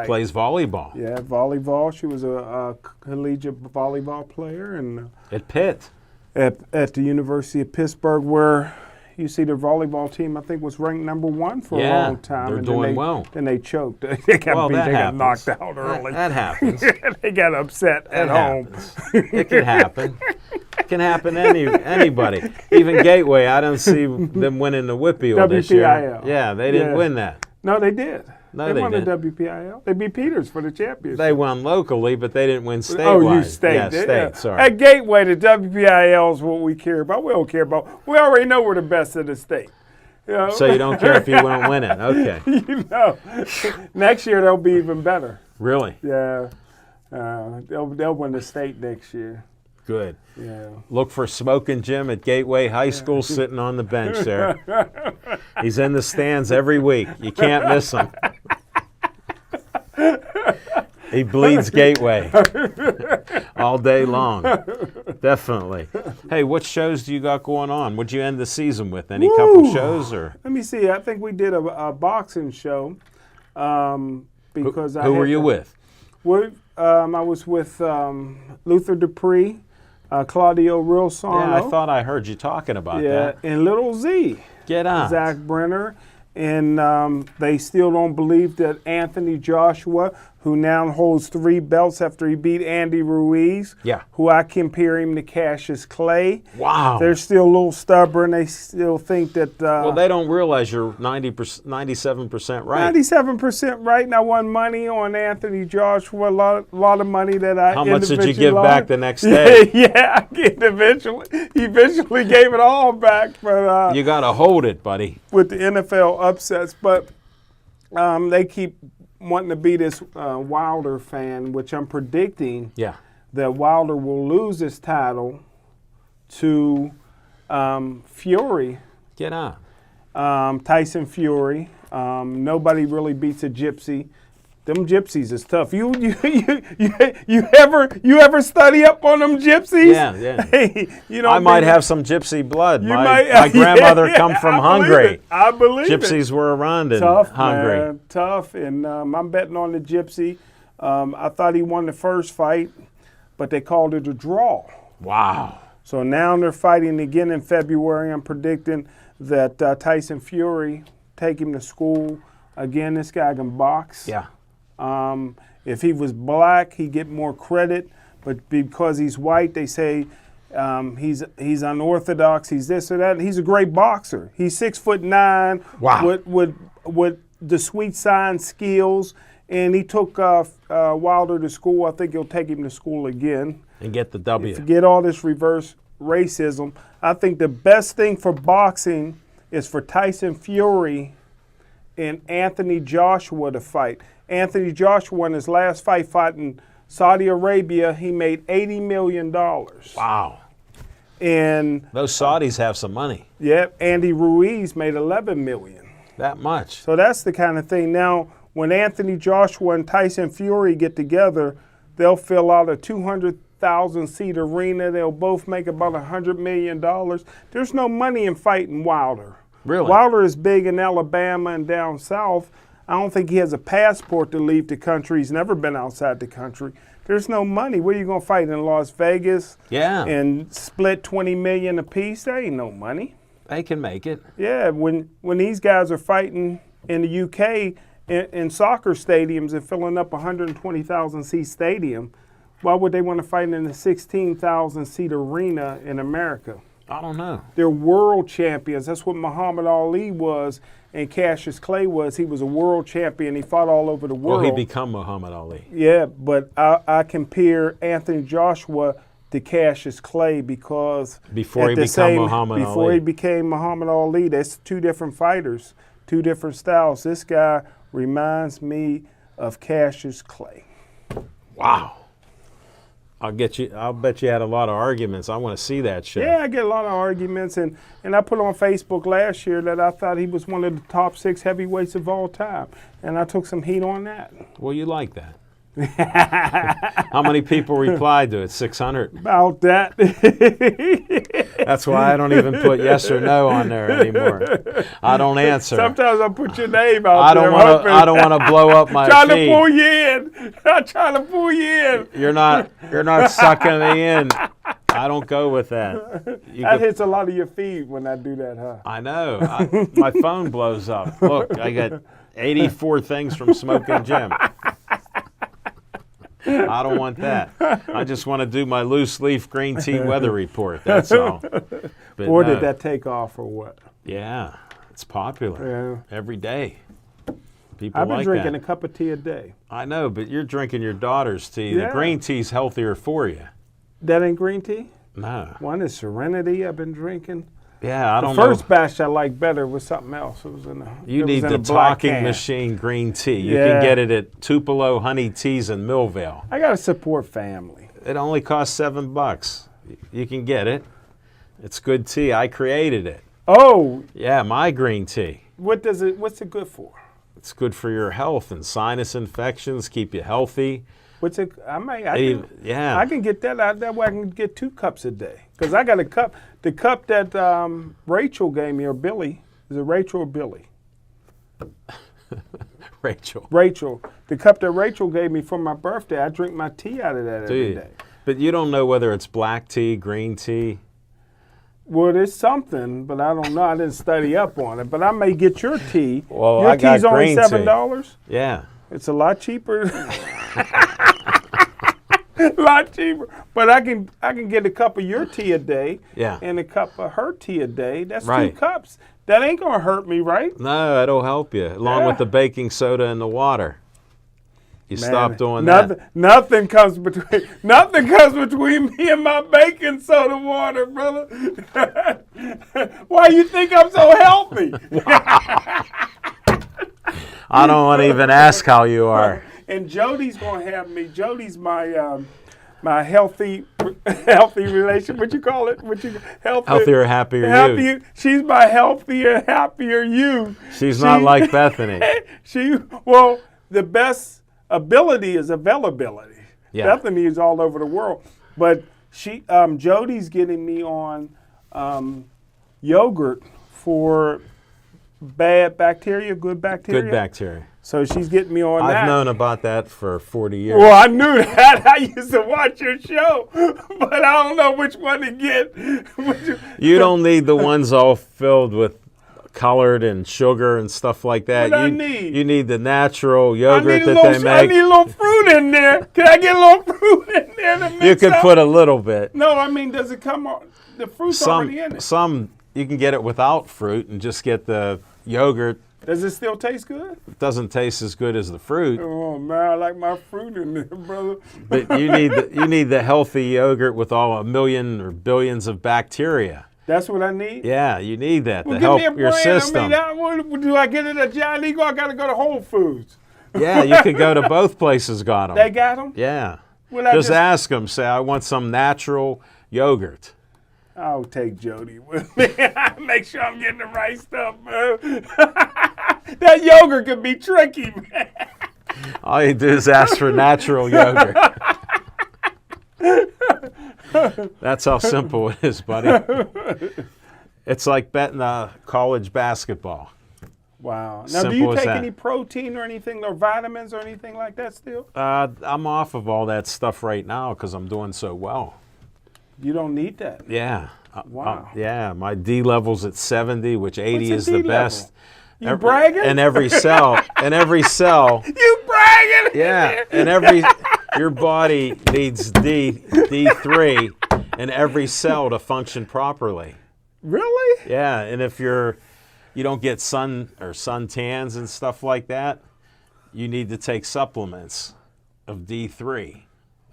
plays volleyball. Yeah, volleyball. She was a collegiate volleyball player. And at Pitt. At the University of Pittsburgh, where you see the volleyball team, I think, was ranked #1 for a long time. They're doing well. Then they choked. They got knocked out early. That happens. They got upset at home. It can happen. It can happen to anybody. Even Gateway, I don't see them winning the WPIAL this year. WPIAL. Yeah, they didn't win that. No, they did. No, they won the WPIAL. They beat Peters for the championship. They won locally, but they didn't win statewide. Oh, you state. Yeah, state, sorry. At Gateway, the WPIAL is what we care about. We don't care about. We already know we're the best in the state. You know? So you don't care if you don't win it. Okay. Next year they'll be even better. Really? Yeah. They'll win the state next year. Good. Yeah. Look for Smoking Jim at Gateway High School sitting on the bench there. He's in the stands every week. You can't miss him. He bleeds Gateway all day long. Definitely. Hey, what shows do you got going on? What'd you end the season with? Any couple shows or? Let me see. I think we did a boxing show. Because Who were you with? I was with Luther Dupree, Claudio Rilsano. Yeah, I thought I heard you talking about that. And Little Z. Get on. Zach Brenner. And they still don't believe that Anthony Joshua, who now holds 3 belts after he beat Andy Ruiz, who I compare him to Cassius Clay. Wow. They're still a little stubborn. They still think that... well, they don't realize you're 97% right. 97% right, and I won money on Anthony Joshua, a lot of money that I How much did you individually give lost. back the next day? Yeah, I eventually gave it all back. But you got to hold it, buddy. With the NFL upsets, but they keep wanting to be this Wilder fan, which I'm predicting that Wilder will lose his title to Fury. Get on. Tyson Fury. Nobody really beats a gypsy. Them gypsies is tough. You ever study up on them gypsies? Yeah. Hey, I might have some gypsy blood. My grandmother come from Hungary. I believe Gypsies were around in tough, Hungary. Man, tough, and I'm betting on the gypsy. I thought he won the first fight, but they called it a draw. Wow. So now they're fighting again in February. I'm predicting that Tyson Fury take him to school. Again, this guy can box. Yeah. If he was black, he'd get more credit, but because he's white, they say he's unorthodox. He's this or that. He's a great boxer. He's 6'9". Wow. With the sweet sign skills, and he took Wilder to school. I think he'll take him to school again And get the W. Forget all this reverse racism. I think the best thing for boxing is for Tyson Fury and Anthony Joshua to fight. Anthony Joshua in his last fight fought in Saudi Arabia. He made $80 million. Wow. And those Saudis have some money. Yep, Andy Ruiz made $11 million. That much. So that's the kind of thing. Now, when Anthony Joshua and Tyson Fury get together, they'll fill out a 200,000-seat arena. They'll both make about $100 million. There's no money in fighting Wilder. Really? Wilder is big in Alabama and down south. I don't think he has a passport to leave the country. He's never been outside the country. There's no money. Where are you going to fight, in Las Vegas? Yeah. And split $20 million apiece? There ain't no money. They can make it. Yeah, when these guys are fighting in the UK in soccer stadiums and filling up a 120,000-seat stadium, why would they want to fight in a 16,000-seat arena in America? I don't know. They're world champions. That's what Muhammad Ali was and Cassius Clay was. He was a world champion. He fought all over the world. Well, he become Muhammad Ali. Yeah, but I compare Anthony Joshua to Cassius Clay because before he became Muhammad Ali. Before he became Muhammad Ali, that's two different fighters, two different styles. This guy reminds me of Cassius Clay. Wow. I'll bet you had a lot of arguments. I want to see that show. Yeah, I get a lot of arguments, and I put on Facebook last year that I thought he was one of the top 6 heavyweights of all time, and I took some heat on that. Well, you like that. How many people replied to it? 600? About that. That's why I don't even put yes or no on there anymore. I don't answer. Sometimes I put your name out there. I don't want to blow up my trying feed. to pull you in. I'm trying to pull you in. You're not sucking me in. I don't go with that. That hits a lot of your feed when I do that, huh? I know. My phone blows up. Look, I got 84 things from Smoking Jim. I don't want that. I just want to do my loose leaf green tea weather report. That's all. But or did that take off or what? Yeah, it's popular. Yeah. Every day. People I've been like drinking that. a cup of tea a day. I know, but you're drinking your daughter's tea. Yeah. The green tea's healthier for you. That ain't green tea? No. One is Serenity I've been drinking. Yeah, I don't know. The first know. batch I liked better was something else. It was in a You need the Talking Machine green tea. You can get it at Tupelo Honey Teas in Millvale. I got to support family. It only costs $7. You can get it. It's good tea. I created it. Oh. Yeah, my green tea. What's it good for? It's good for your health and sinus infections, keep you healthy. Which I can get that out. That way I can get 2 cups a day. Because I got a cup. The cup that Rachel gave me, or Billy. Is it Rachel or Billy? Rachel. Rachel. The cup that Rachel gave me for my birthday, I drink my tea out of that every day. But you don't know whether it's black tea, green tea. Well, it's something, but I don't know. I didn't study up on it. But I may get your tea. Well, your I got tea's only green $7? tea. Yeah. It's a lot cheaper. A lot cheaper. But I can get a cup of your tea a day and a cup of her tea a day. That's 2 cups. That ain't going to hurt me, right? No, it'll help you, along with the baking soda and the water. You stop doing that. Nothing comes between me and my baking soda water, brother. Why you think I'm so healthy? I don't want to even ask how you are. And Jody's gonna have me. Jody's my my healthy relation. What you call it? Healthier, happier you. She's my healthier, happier you. She's not like Bethany. The best ability is availability. Yeah. Bethany is all over the world, but Jody's getting me on yogurt for bad bacteria, good bacteria. Good bacteria. So she's getting me on that. I've known about that for 40 years. Well, I knew that. I used to watch your show, but I don't know which one to get. You don't need the ones all filled with colored and sugar and stuff like that. What I need? You need the natural yogurt that they make. I need a little fruit in there. Can I get a little fruit in there to mix You could up? put a little bit. No, I mean, does it come on? The fruit's already in it. Some you can get it without fruit and just get the yogurt. Does it still taste good? It doesn't taste as good as the fruit. Oh man, I like my fruit in there, brother. But you need the healthy yogurt with all a million or billions of bacteria. That's what I need? Yeah, you need that to give help me a your brand. system. Do I get it at John Eagle? I got to go to Whole Foods. Yeah, you could go to both places. Got them. They got them? Yeah. Well, just ask them. Say, I want some natural yogurt. I'll take Jody with me. Make sure I'm getting the right stuff, man. That yogurt could be tricky, man. All you do is ask for natural yogurt. That's how simple it is, buddy. It's like betting college basketball. Wow. Now, Simple do you as take that. any protein or anything, or vitamins or anything like that still? I'm off of all that stuff right now because I'm doing so well. You don't need that. Yeah. Wow. Yeah, my D level's at 70, which 80 is the D best. You bragging? And every cell. You bragging? Yeah, and your body needs D3 in every cell to function properly. Really? Yeah, and if you don't get sun tans and stuff like that, you need to take supplements of D3.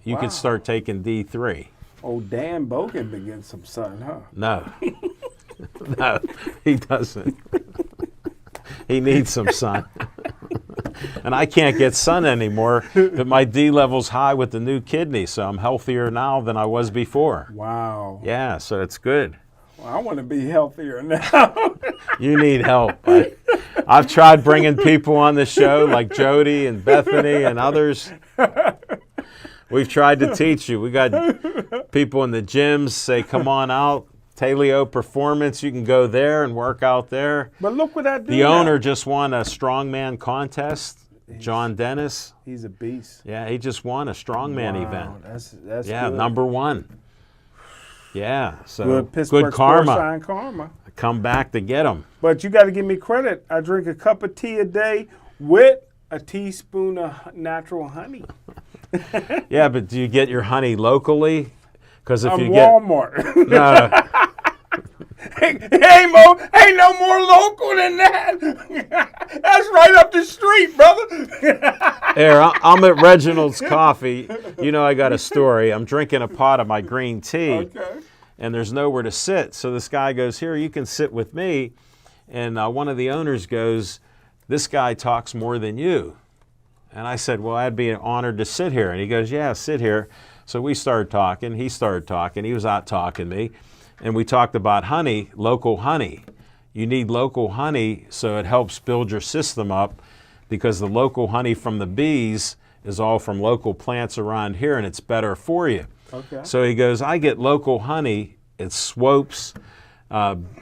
You can start taking D3. Oh, Dan Bogan been getting some sun, huh? No. No, he doesn't. He needs some sun. And I can't get sun anymore, but my D level's high with the new kidney, so I'm healthier now than I was before. Wow. Yeah, so it's good. Well, I want to be healthier now. You need help. I've tried bringing people on the show like Jody and Bethany and others. We've tried to teach you. We got people in the gyms say, come on out. Taleo Performance, you can go there and work out there. But look what I do. The owner just won a strongman contest, John Dennis. He's a beast. Yeah, he just won a strongman event. That's yeah, good. #1. Yeah, so good Pittsburgh karma. Sportsline karma. Come back to get him. But you got to give me credit. I drink a cup of tea a day with a teaspoon of natural honey. Yeah, but do you get your honey locally? Because if you Walmart. No. Ain't no more local than that. That's right up the street, brother. Here, I'm at Reginald's Coffee. You know I got a story. I'm drinking a pot of my green tea, Okay. and there's nowhere to sit. So this guy goes, here, you can sit with me. And one of the owners goes, this guy talks more than you. And I said, well, I'd be honored to sit here. And he goes, yeah, sit here. So we started talking. He started talking. He was out talking me. And we talked about honey, local honey. You need local honey so it helps build your system up because the local honey from the bees is all from local plants around here, and it's better for you. Okay. So he goes, I get local honey. It's Swopes,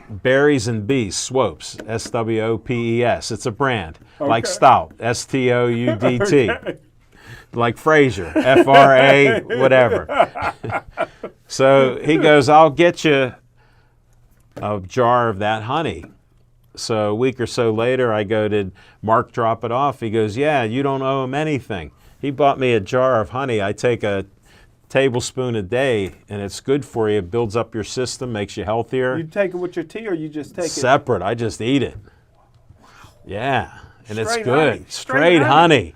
berries and bees, Swopes, Swopes. It's a brand, like stout, Stoudt, Okay. like Fraser, FRA, whatever. So he goes, I'll get you a jar of that honey. So a week or so later, I go, did Mark drop it off? He goes, yeah, you don't owe him anything. He bought me a jar of honey. I take a tablespoon a day, and it's good for you. It builds up your system, makes you healthier. You take it with your tea, or you just take it? Separate. I just eat it. Yeah, and it's Straight good. honey. Straight honey.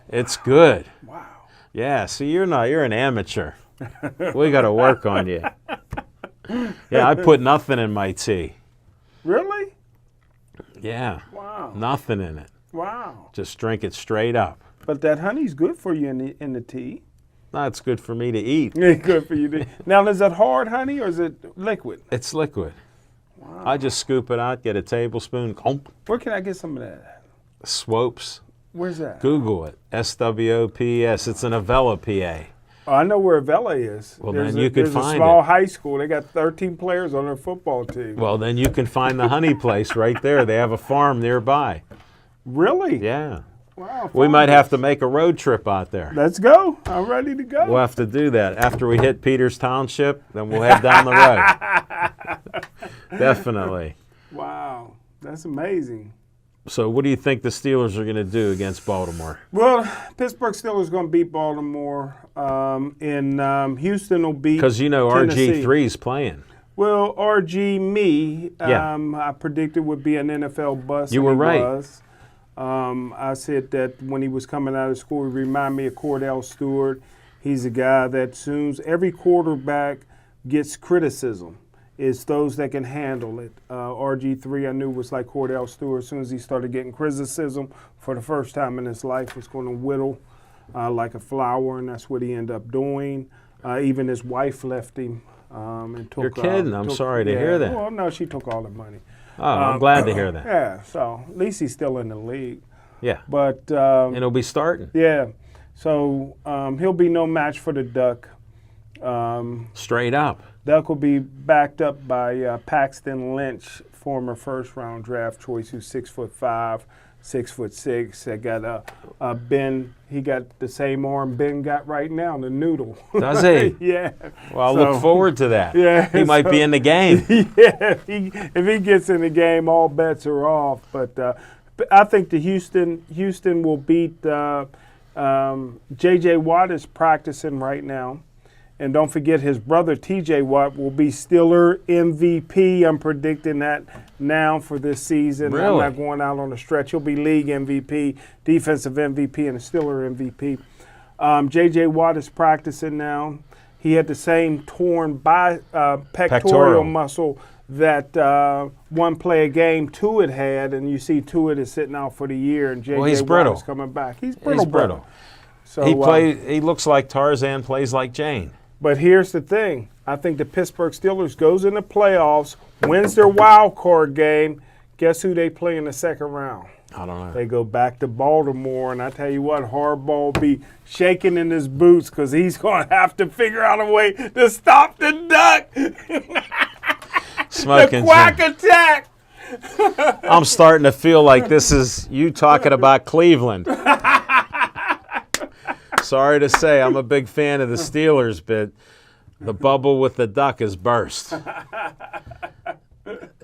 It's good. Wow. Yeah, see, you're an amateur. We got to work on you. Yeah, I put nothing in my tea. Really? Yeah. Wow. Nothing in it. Wow. Just drink it straight up. But that honey's good for you in the tea. No, it's good for me to eat. It's good for you to. Now, is it hard honey or is it liquid? It's liquid. Wow. I just scoop it out, get a tablespoon. Where can I get some of that? Swopes. Where's that? Google it. SWOPS. It's an Avella, PA. Oh, I know where Avella is. Well, there's then you could there's find a small it. high school. They got 13 players on their football team. Well, then you can find the honey place right there. They have a farm nearby. Really? Yeah. Wow. We might have to make a road trip out there. Let's go. I'm ready to go. We'll have to do that. After we hit Peters Township, then we'll head down the road. Definitely. Wow. That's amazing. So what do you think the Steelers are going to do against Baltimore? Well, Pittsburgh Steelers going to beat Baltimore. Houston will beat Because, Tennessee. RG3's playing. Well, RG Yeah. I predicted would be an NFL bust. You and were he right. was. I said that when he was coming out of school, he reminded me of Cordell Stewart. He's a guy that every quarterback gets criticism. It's those that can handle it. RG3, I knew, was like Cordell Stewart. As soon as he started getting criticism for the first time in his life, was going to whittle like a flower, and that's what he ended up doing. Even his wife left him and took. You're kidding. I'm sorry to hear that. Well, no, she took all the money. Oh, I'm glad to hear that. Yeah, so at least he's still in the league. Yeah. But And he'll be starting. yeah, so he'll be no match for the Duck. Straight up. Duck will be backed up by Paxton Lynch, former first-round draft choice, who's 6'5", 6'6". They got Ben. He got the same arm Ben got right now, the noodle. Does he? Yeah. Well, I look forward to that. Yeah, He might be in the game. Yeah, if he gets in the game, all bets are off. But I think the Houston will beat. J.J. Watt is practicing right now. And don't forget, his brother T.J. Watt will be Steeler MVP. I'm predicting that now for this season. Really? I'm not going out on a stretch. He'll be league MVP, defensive MVP, and a Steeler MVP. J.J. Watt is practicing now. He had the same torn pectoral muscle that one play a game Tuitt had, and you see Tuitt is sitting out for the year, and J.J. he's Watt brittle. is coming back. He's brittle. So, He looks like Tarzan, plays like Jane. But here's the thing. I think the Pittsburgh Steelers goes in the playoffs, wins their wild card game. Guess who they play in the second round? I don't know. They go back to Baltimore, and I tell you what, Harbaugh will be shaking in his boots because he's going to have to figure out a way to stop the Duck. Smoking the quack Jim. attack. I'm starting to feel like this is you talking about Cleveland. Sorry to say, I'm a big fan of the Steelers, but the bubble with the Duck has burst.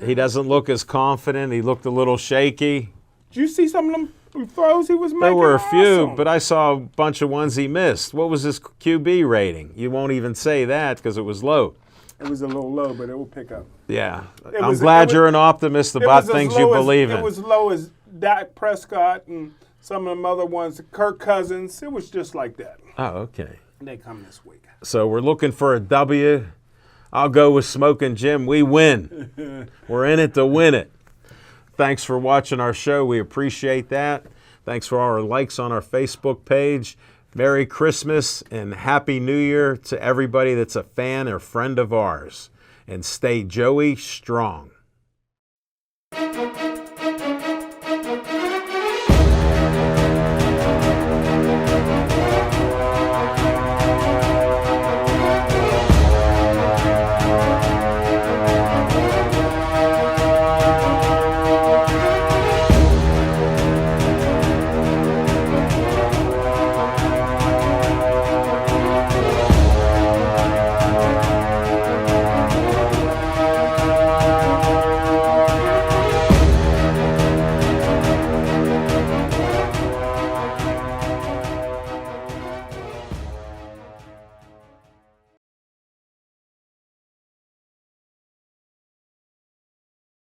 He doesn't look as confident. He looked a little shaky. Did you see some of them throws he was making? There were a few, Awesome. but I saw a bunch of ones he missed. What was his QB rating? You won't even say that because it was low. It was a little low, but it will pick up. Yeah. It I'm was- glad it was- you're an optimist It about was as things you low as- believe in. It was low as Dak Prescott and some of them other ones, Kirk Cousins. It was just like that. Oh, okay. They come this week. So we're looking for a W. I'll go with Smoking Jim. We win. We're in it to win it. Thanks for watching our show. We appreciate that. Thanks for all our likes on our Facebook page. Merry Christmas and Happy New Year to everybody that's a fan or friend of ours. And stay Joey strong.